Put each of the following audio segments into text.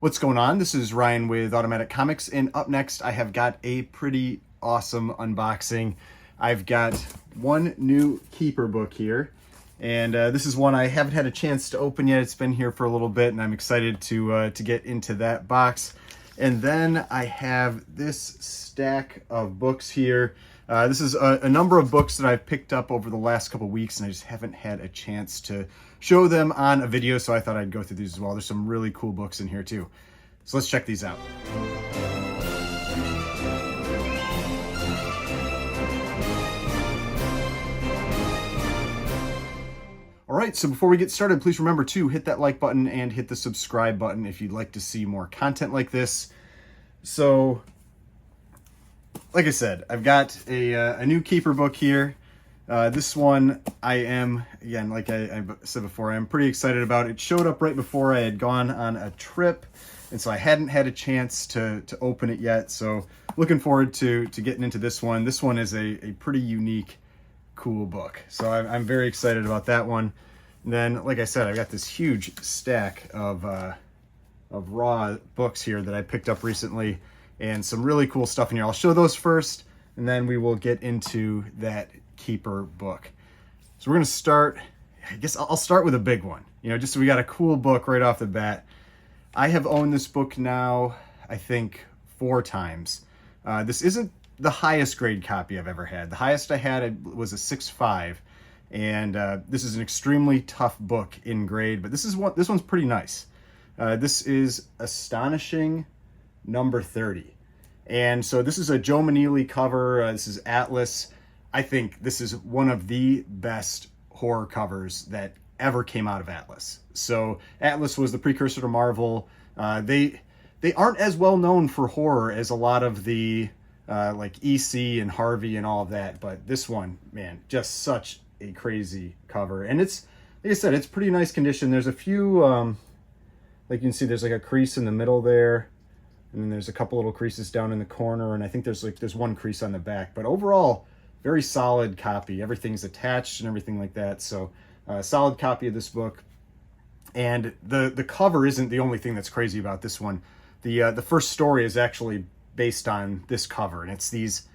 What's going on? This is Ryan with Automatic Comics, and up next I have got a pretty awesome unboxing. I've got one new Keeper book here, and this is one I haven't had a chance to open yet. It's been here for a little bit, and I'm excited to get into that box. And then I have this stack of books here. This is a number of books that I've picked up over the last couple weeks, and I just haven't had a chance to show them on a video, so I thought I'd go through these as well. There's some really cool books in here too. So let's check these out. All right, so before we get started, please remember to hit that like button and hit the subscribe button if you'd like to see more content like this. So, like I said, I've got a new Keeper book here. This one I am, again, like I said before, I'm pretty excited about. It showed up right before I had gone on a trip, and so I hadn't had a chance to open it yet. So looking forward to getting into this one. This one is a pretty unique, cool book. So I'm very excited about that one. And then, like I said, I've got this huge stack of raw books here that I picked up recently, and some really cool stuff in here. I'll show those first, and then we will get into that Keeper book. So we're going to start, I guess I'll start with a big one. Just so we got a cool book right off the bat. I have owned this book now, I think, 4 times. This isn't the highest grade copy I've ever had. The highest I had was a 6.5, and this is an extremely tough book in grade, but this one's pretty nice. This is Astonishing number 30. And so this is a Joe Maneely cover. This is Atlas. I think this is one of the best horror covers that ever came out of Atlas. So Atlas was the precursor to Marvel. They aren't as well known for horror as a lot of the like EC and Harvey and all of that, but this one, man, just such a crazy cover. And it's, like I said, it's pretty nice condition. There's a few, like you can see, there's like a crease in the middle there, and then there's a couple little creases down in the corner, and I think there's one crease on the back. But overall, very solid copy. Everything's attached and everything like that. So solid copy of this book. And the cover isn't the only thing that's crazy about this one. The first story is actually based on this cover, and it's these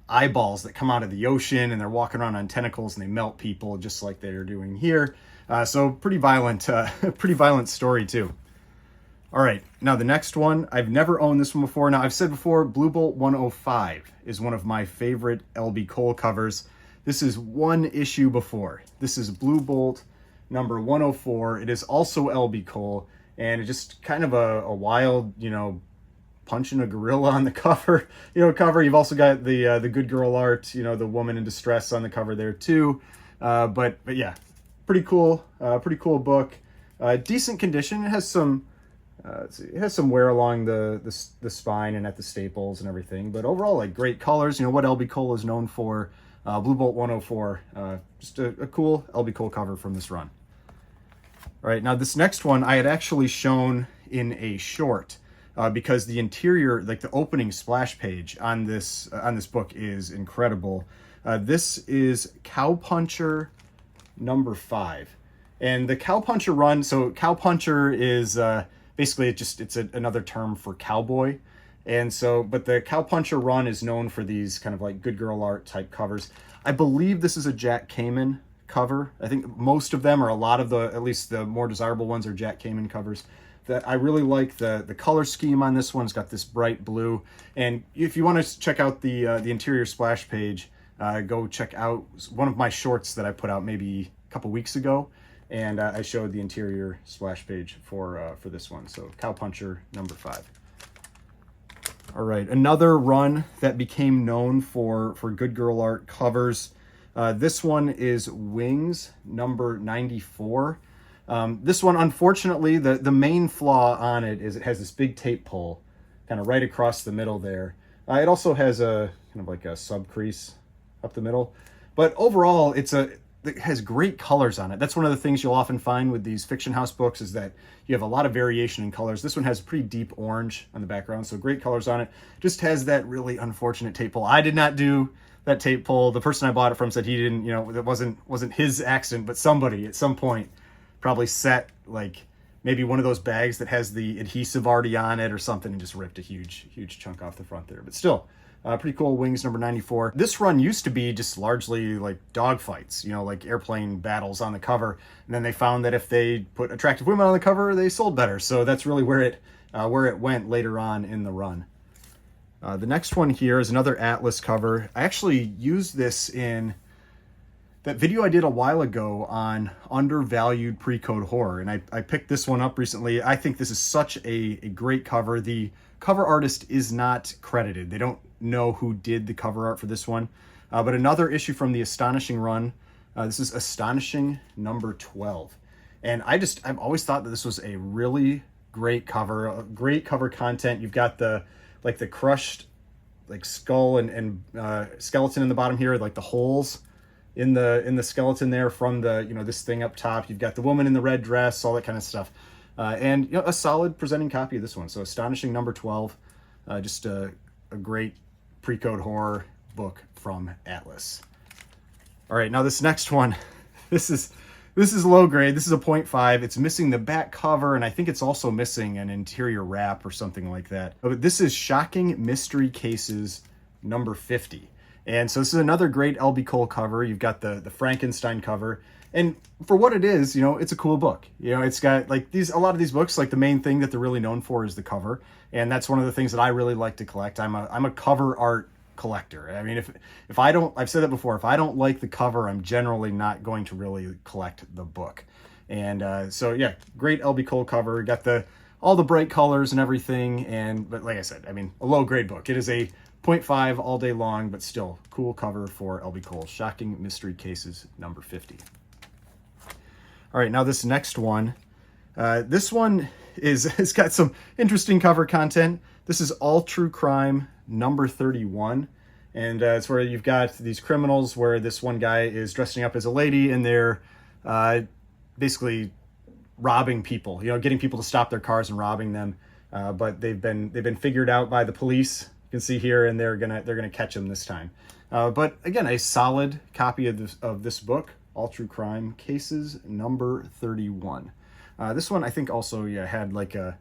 eyeballs that come out of the ocean, and they're walking around on tentacles, and they melt people just like they're doing here. So pretty violent story too. All right, now the next one, I've never owned this one before. Now, I've said before, Blue Bolt 105 is one of my favorite LB Cole covers. This is one issue before. This is Blue Bolt number 104. It is also LB Cole, and it's just kind of a wild, punching a gorilla on the cover, cover. You've also got the good girl art, the woman in distress on the cover there too. But yeah, pretty cool book. Decent condition. It has some it has some wear along the spine and at the staples and everything, but overall, like, great colors. What LB Cole is known for. Blue Bolt 104, just a cool LB Cole cover from this run. All right, now this next one I had actually shown in a short because the interior, like the opening splash page on this book, is incredible. This is Cowpuncher number 5, and the Cowpuncher run. So Cowpuncher is basically it's another term for cowboy. And so, but the Cowpuncher run is known for these kind of like good girl art type covers. I believe this is a Jack Kamen cover. I think most of them, or a lot of at least the more desirable ones, are Jack Kamen covers. That I really like the color scheme on this one. It's got this bright blue. And if you want to check out the interior splash page, go check out one of my shorts that I put out maybe a couple weeks ago. And I showed the interior splash page for this one. So Cowpuncher number 5. All right, another run that became known for good girl art covers. This one is Wings number 94. This one, unfortunately, the main flaw on it is it has this big tape pull kind of right across the middle there. It also has a kind of like a sub crease up the middle, but overall it has great colors on it. That's one of the things you'll often find with these Fiction House books, is that you have a lot of variation in colors. This one has pretty deep orange on the background, so great colors on it. Just has that really unfortunate tape pull. I did not do that tape pull. The person I bought it from said he didn't, that wasn't his accident, but somebody at some point probably set like maybe one of those bags that has the adhesive already on it or something, and just ripped a huge chunk off the front there. But still, pretty cool. Wings number 94. This run used to be just largely like dogfights, you know, like airplane battles on the cover. And then they found that if they put attractive women on the cover, they sold better. So that's really where it went later on in the run. The next one here is another Atlas cover. I actually used this in that video I did a while ago on undervalued pre-code horror, and I picked this one up recently. I think this is such a great cover. The cover artist is not credited. They don't know who did the cover art for this one. But another issue from the Astonishing run. This is Astonishing number 12. And I've always thought that this was a really great cover, great cover content. You've got the crushed like skull and skeleton in the bottom here, like the holes in the skeleton there from the, you know, this thing up top. You've got the woman in the red dress, all that kind of stuff. And, you know, a solid presenting copy of this one. So Astonishing number 12, just a great pre-code horror book from Atlas. All right, now this next one, this is low grade. This is a 0.5. It's missing the back cover, and I think it's also missing an interior wrap or something like that. But this is Shocking Mystery Cases number 50. And so this is another great L.B. Cole cover. You've got the Frankenstein cover. And for what it is, you know, it's a cool book. You know, it's got like a lot of these books, like the main thing that they're really known for is the cover. And that's one of the things that I really like to collect. I'm a cover art collector. I mean, if I don't, I've said that before, if I don't like the cover, I'm generally not going to really collect the book. And so yeah, great L.B. Cole cover. Got all the bright colors and everything. But like I said, I mean, a low grade book. It is a 0.5 all day long, but still cool cover for L.B. Cole. Shocking Mystery Cases number 50. All right, now this next one. This one it's got some interesting cover content. This is All True Crime number 31. And it's where you've got these criminals where this one guy is dressing up as a lady and they're basically robbing people, you know, getting people to stop their cars and robbing them. But they've been figured out by the police. You can see here, and they're gonna catch him this time. But again, a solid copy of this book, All True Crime Cases number 31. This one I think also had like a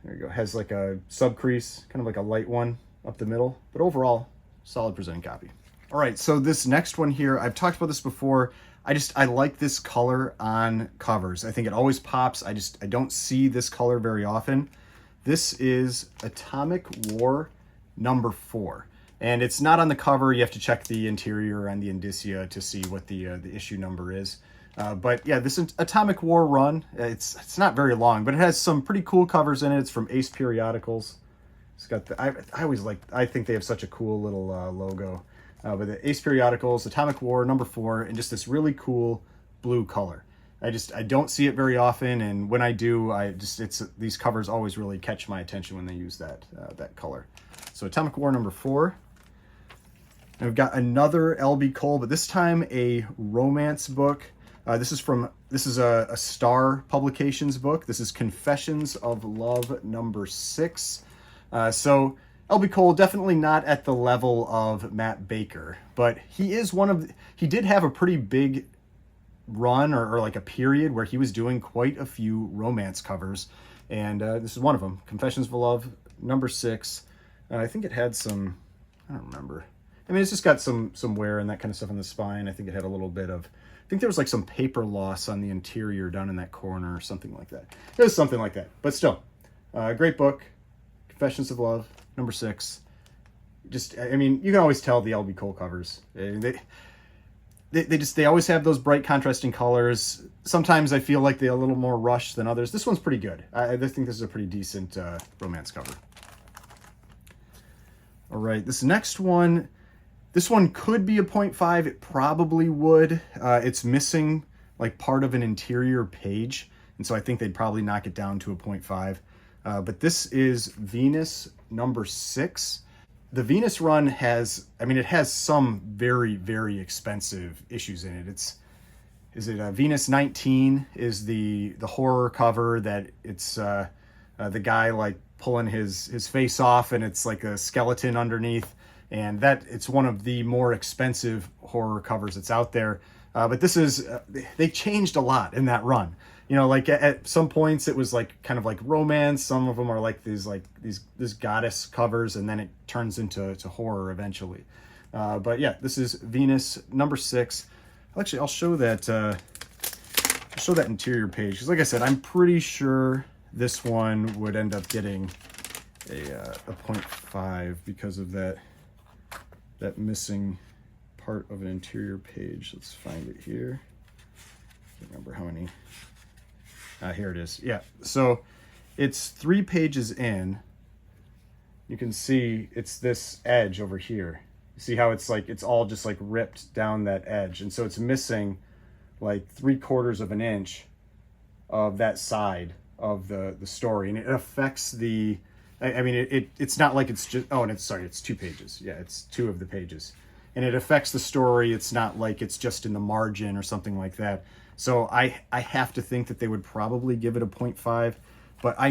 there you go, has like a sub crease, kind of like a light one up the middle, but overall solid presenting copy. All right, so this next one here, I've talked about this before. I like this color on covers. I think it always pops. I don't see this color very often. This is Atomic War number 4. And it's not on the cover. You have to check the interior and the indicia to see what the issue number is. But yeah, this Atomic War run, it's not very long, but it has some pretty cool covers in it. It's from Ace Periodicals. It's got I think they have such a cool little logo. But the Ace Periodicals, Atomic War number 4, and just this really cool blue color. I don't see it very often, and when I do, these covers always really catch my attention when they use that color. So Atomic War number 4. And we've got another L.B. Cole, but this time a romance book. This is a Star Publications book. This is Confessions of Love number 6. So L.B. Cole definitely not at the level of Matt Baker, but he did have a pretty big run or like a period where he was doing quite a few romance covers, and this is one of them, Confessions of Love number 6. I think it had some, I don't remember. I mean, it's just got some wear and that kind of stuff on the spine. I think it had a little bit of, I think there was like some paper loss on the interior down in that corner or something like that. It was something like that, but still, great book, Confessions of Love number 6. Just, I mean, you can always tell the L.B. Cole covers. They always have those bright contrasting colors. Sometimes I feel like they're a little more rushed than others. This one's pretty good. I think this is a pretty decent romance cover. All right, this next one, this one could be a 0.5. It probably would. It's missing like part of an interior page, and so I think they'd probably knock it down to a 0.5. But this is Venus number 6. The Venus run has some very, very expensive issues in it. Venus 19 is the horror cover that it's the guy like pulling his face off and it's like a skeleton underneath, and that it's one of the more expensive horror covers that's out there. But this is they changed a lot in that run. You know, like at some points it was like kind of like romance. Some of them are like these goddess covers, and then it turns into horror eventually. But yeah, this is Venus number 6. Actually, I'll show that interior page, because like I said, I'm pretty sure this one would end up getting a 0.5 because of that missing part of an interior page. Let's find it here. Can't remember how many. Here it is. Yeah, so it's 3 pages in. You can see it's this edge over here. You see how it's like, it's all just like ripped down that edge. And so it's missing like 3/4 of an inch of that side of the story. And it affects the, I mean, it's not like it's just, oh, and it's 2 pages. Yeah, it's 2 of the pages. And it affects the story. It's not like it's just in the margin or something like that. So I have to think that they would probably give it a 0.5, but I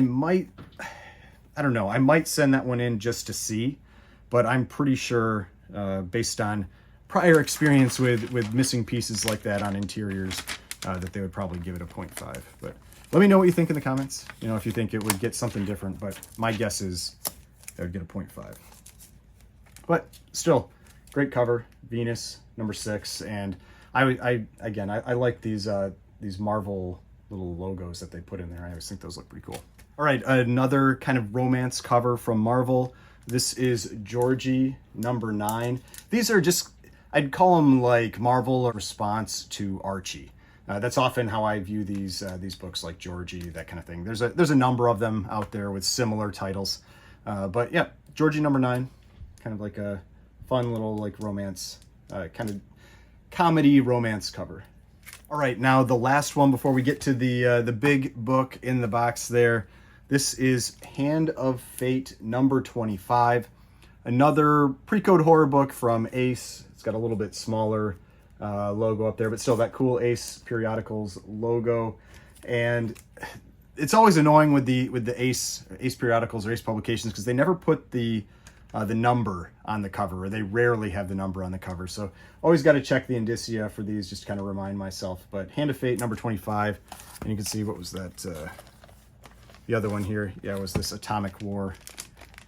don't know. I might send that one in just to see, but I'm pretty sure, based on prior experience with missing pieces like that on interiors, that they would probably give it a 0.5. But let me know what you think in the comments. You know, if you think it would get something different, but my guess is they would get a 0.5. But still, great cover, Venus number 6, and I like these Marvel little logos that they put in there. I always think those look pretty cool. All right, another kind of romance cover from Marvel. This is Georgie number 9. These are just, I'd call them like Marvel response to Archie. That's often how I view these books, like Georgie, that kind of thing. There's a number of them out there with similar titles, but yeah, Georgie number 9, kind of like a fun little like romance, kind of comedy romance cover. All right, now the last one before we get to the big book in the box there. This is Hand of Fate number 25, another pre-code horror book from Ace. It's got a little bit smaller logo up there, but still that cool Ace Periodicals logo. And it's always annoying with the Ace Periodicals or Ace Publications, because they never put the number on the cover, or they rarely have the number on the cover. So always got to check the indicia for these, just to kind of remind myself. But Hand of Fate number 25, and you can see, what was that? The other one here, yeah, was this Atomic War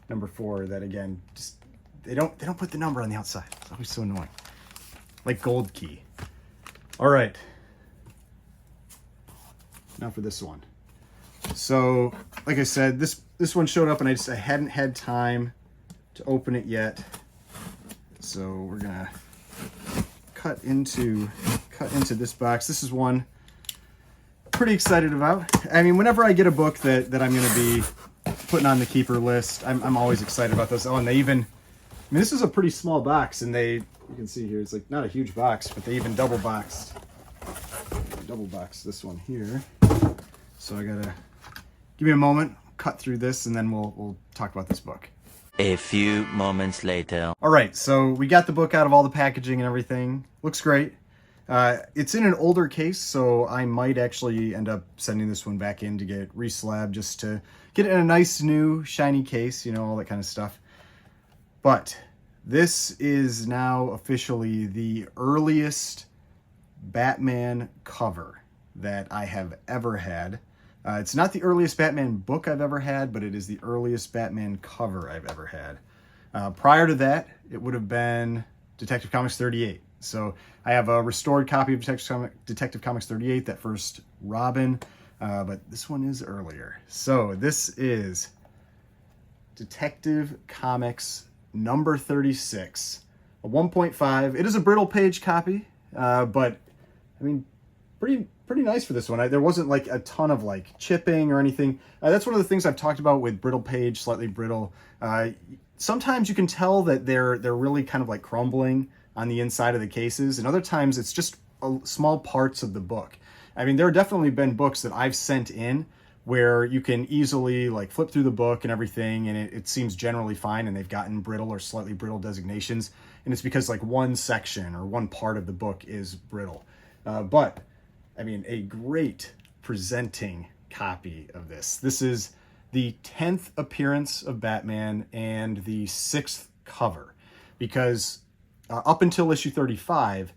number 4. That again, just they don't put the number on the outside. It's always so annoying. Like Gold Key. All right. Now for this one. So, like I said, this one showed up, and I hadn't had time to open it yet. So we're gonna cut into this box. This is one pretty excited about. I mean, whenever I get a book that I'm gonna be putting on the keeper list, I'm always excited about this. Oh, and they even, I mean, this is a pretty small box, and you can see here, it's like not a huge box, but they even double boxed this one here. So I gotta give me a moment, cut through this, and then we'll talk about this book. A few moments later. All right, so we got the book out of all the packaging and everything. Looks great. It's in an older case, so I might actually end up sending this one back in to get reslabbed, just to get it in a nice new shiny case, you know, all that kind of stuff. But this is now officially the earliest Batman cover that I have ever had. It's not the earliest Batman book I've ever had, but it is the earliest Batman cover I've ever had. Prior to that, it would have been Detective Comics 38. So I have a restored copy of Detective Comics 38, that first Robin, but this one is earlier. So this is Detective Comics number 36, a 1.5. It is a brittle page copy, but I mean, pretty nice for this one. There wasn't like a ton of like chipping or anything. That's one of the things I've talked about with brittle page, slightly brittle. Sometimes you can tell that they're really kind of like crumbling on the inside of the cases, and other times it's just small parts of the book. I mean, there have definitely been books that I've sent in where you can easily like flip through the book and everything, and it seems generally fine, and they've gotten brittle or slightly brittle designations, and it's because like one section or one part of the book is brittle. But I mean, a great presenting copy of this. This is the 10th appearance of Batman and the 6th cover, because up until issue 35,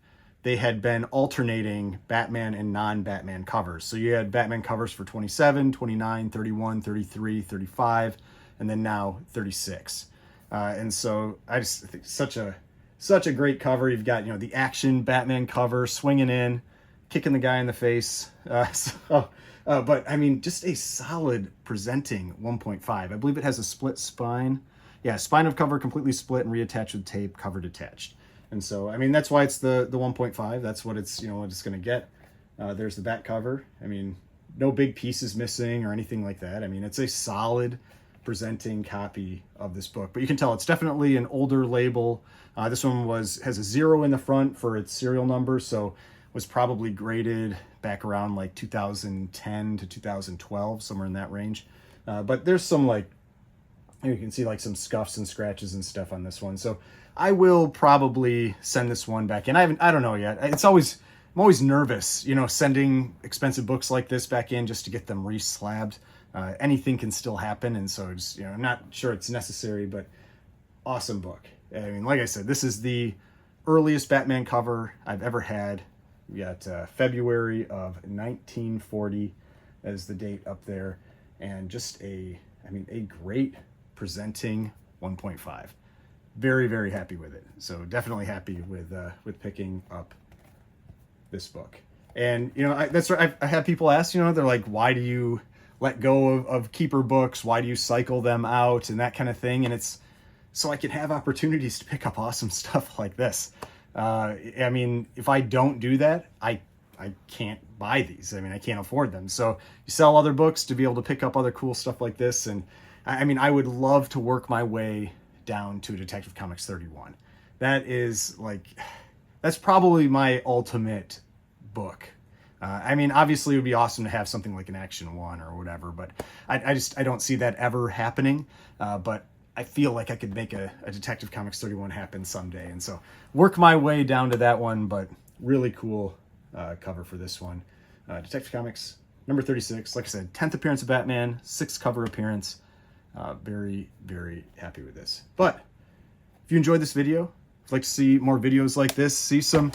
they had been alternating Batman and non-Batman covers. So you had Batman covers for 27, 29, 31, 33, 35, and then now 36. And so I just think such a great cover. You've got, the action Batman cover, swinging in, kicking the guy in the face. But I mean, just a solid presenting 1.5. I believe it has a split spine. Yeah, spine of cover completely split and reattached with tape, cover detached. And so, I mean, that's why it's the 1.5. That's what it's, what it's going to get. There's the back cover. I mean, no big pieces missing or anything like that. I mean, it's a solid presenting copy of this book. But you can tell it's definitely an older label. This one has a 0 in the front for its serial number, so was probably graded back around like 2010 to 2012, somewhere in that range. But there's some you can see like some scuffs and scratches and stuff on this one. So I will probably send this one back in. I don't know yet. I'm always nervous, sending expensive books like this back in just to get them re-slabbed. Anything can still happen. And so it's, I'm not sure it's necessary, but awesome book. I mean, like I said, this is the earliest Batman cover I've ever had. We got February of 1940 as the date up there, and just a great presenting 1.5. Very, very happy with it. So definitely happy with picking up this book. And that's right. I have people ask, they're like, why do you let go of keeper books? Why do you cycle them out and that kind of thing? And it's so I can have opportunities to pick up awesome stuff like this. I mean, if I don't do that, I can't buy these. I mean, I can't afford them. So you sell other books to be able to pick up other cool stuff like this. And I mean, I would love to work my way down to Detective Comics 31. That's probably my ultimate book. I mean, obviously it would be awesome to have something like an Action 1 or whatever, but I don't see that ever happening. But I feel like I could make a Detective Comics 31 happen someday. And so work my way down to that one, but really cool cover for this one. Detective Comics number 36. Like I said, 10th appearance of Batman, 6th cover appearance. Very, very happy with this. But if you enjoyed this video, if you'd like to see more videos like this, see some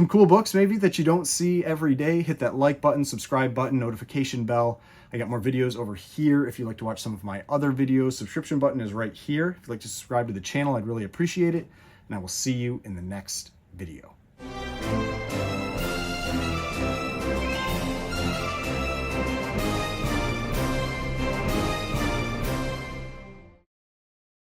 cool books maybe that you don't see every day, hit that like button, subscribe button, notification bell. I got more videos over here if you'd like to watch some of my other videos. Subscription button is right here. If you'd like to subscribe to the channel, I'd really appreciate it. And I will see you in the next video.